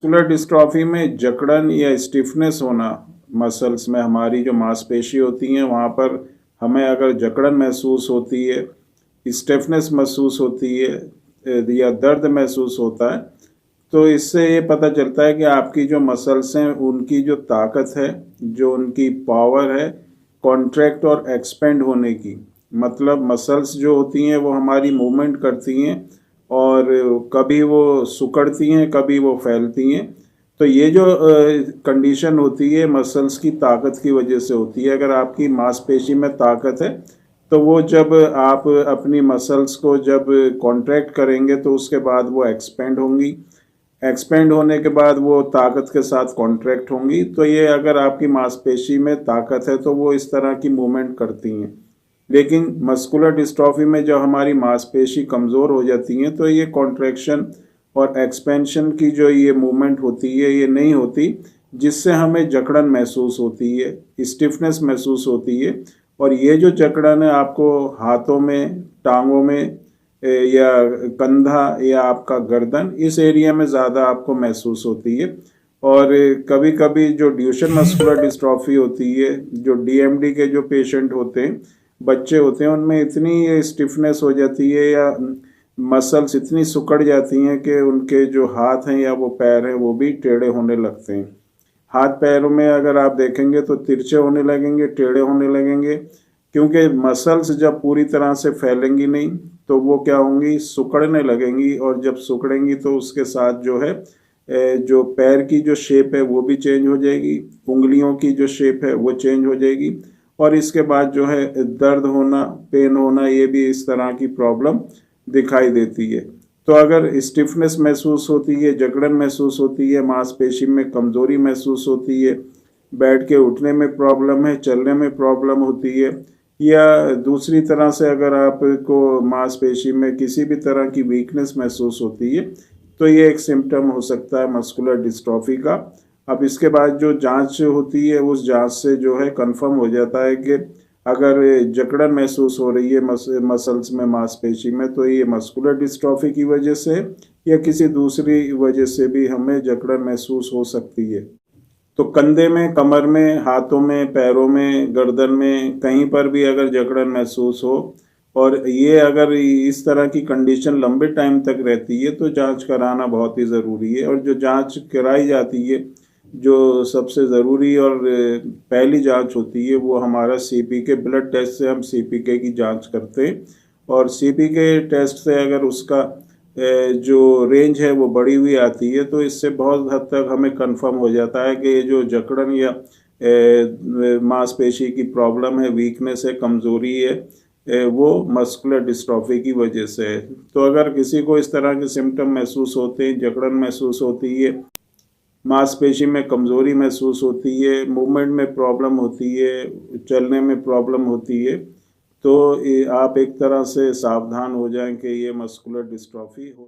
Muscular dystrophy में जकड़न या स्टिफनेस होना मसल्स में, हमारी जो मांसपेशी होती हैं वहाँ पर हमें अगर जकड़न महसूस होती है, स्टिफनेस महसूस होती है या दर्द महसूस होता है, तो इससे ये पता चलता है कि आपकी जो मसल्स हैं उनकी जो ताकत है, जो उनकी पावर है कॉन्ट्रैक्ट और एक्सपेंड होने की, मतलब मसल्स जो होती हैं वो हमारी मूवमेंट करती हैं और कभी वो सिकुड़ती हैं, कभी वो फैलती हैं। तो ये जो कंडीशन होती है मसल्स की ताकत की वजह से होती है। अगर आपकी मांसपेशी में ताकत है तो वो जब आप अपनी मसल्स को जब कॉन्ट्रैक्ट करेंगे तो उसके बाद वो एक्सपेंड होंगी, एक्सपेंड होने के बाद वो ताकत के साथ कॉन्ट्रैक्ट होंगी। तो ये अगर आपकी मांसपेशी में ताकत है तो वो इस तरह की मूवमेंट करती हैं। लेकिन मस्कुलर डिस्ट्रॉफी में जब हमारी मांसपेशी कमज़ोर हो जाती हैं तो ये कॉन्ट्रैक्शन और एक्सपेंशन की जो ये मूवमेंट होती है ये नहीं होती, जिससे हमें जकड़न महसूस होती है, स्टिफनेस महसूस होती है। और ये जो जकड़न है आपको हाथों में, टांगों में या कंधा या आपका गर्दन, इस एरिया में ज़्यादा आपको महसूस होती है। और कभी कभी जो ड्यूशेन मस्कुलर डिस्ट्रॉफी होती है, जो डीएमडी के जो पेशेंट होते हैं, बच्चे होते हैं, उनमें इतनी स्टिफनेस हो जाती है या मसल्स इतनी सिकुड़ जाती हैं कि उनके जो हाथ हैं या वो पैर हैं वो भी टेढ़े होने लगते हैं। हाथ पैरों में अगर आप देखेंगे तो तिरछे होने लगेंगे, टेढ़े होने लगेंगे, क्योंकि मसल्स जब पूरी तरह से फैलेंगी नहीं तो वो क्या होंगी, सिकुड़ने लगेंगी। और जब सिकुड़ेंगी तो उसके साथ जो है जो पैर की जो शेप है वो भी चेंज हो जाएगी, उंगलियों की जो शेप है वो चेंज हो जाएगी। और इसके बाद जो है दर्द होना, पेन होना, ये भी इस तरह की प्रॉब्लम दिखाई देती है। तो अगर स्टिफनेस महसूस होती है, जकड़न महसूस होती है, मांसपेशी में कमज़ोरी महसूस होती है, बैठ के उठने में प्रॉब्लम है, चलने में प्रॉब्लम होती है, या दूसरी तरह से अगर आपको मांसपेशी में किसी भी तरह की वीकनेस महसूस होती है, तो ये एक सिम्टम हो सकता है मस्कुलर डिस्ट्रॉफी का। अब इसके बाद जो जांच होती है उस जांच से जो है कंफर्म हो जाता है कि अगर जकड़न महसूस हो रही है मसल्स में, मांसपेशी में, तो ये मस्कुलर डिस्ट्रॉफी की वजह से या किसी दूसरी वजह से भी हमें जकड़न महसूस हो सकती है। तो कंधे में, कमर में, हाथों में, पैरों में, गर्दन में, कहीं पर भी अगर जकड़न महसूस हो और ये अगर इस तरह की कंडीशन लंबे टाइम तक रहती है तो जांच कराना बहुत ही ज़रूरी है। और जो जांच कराई जाती है, जो सबसे ज़रूरी और पहली जांच होती है, वो हमारा सीपीके ब्लड टेस्ट से हम सीपीके की जांच करते हैं। और सीपीके टेस्ट से अगर उसका जो रेंज है वो बढ़ी हुई आती है तो इससे बहुत हद तक हमें कंफर्म हो जाता है कि ये जो जकड़न या मांसपेशी की प्रॉब्लम है, वीकनेस है, कमज़ोरी है, वो मस्कुलर डिस्ट्रॉफी की वजह से है। तो अगर किसी को इस तरह के सिम्टम महसूस होते हैं, जकड़न महसूस होती है, मांसपेशी में कमज़ोरी महसूस होती है, मूवमेंट में प्रॉब्लम होती है, चलने में प्रॉब्लम होती है, तो आप एक तरह से सावधान हो जाएं कि ये मस्कुलर डिस्ट्रॉफी हो।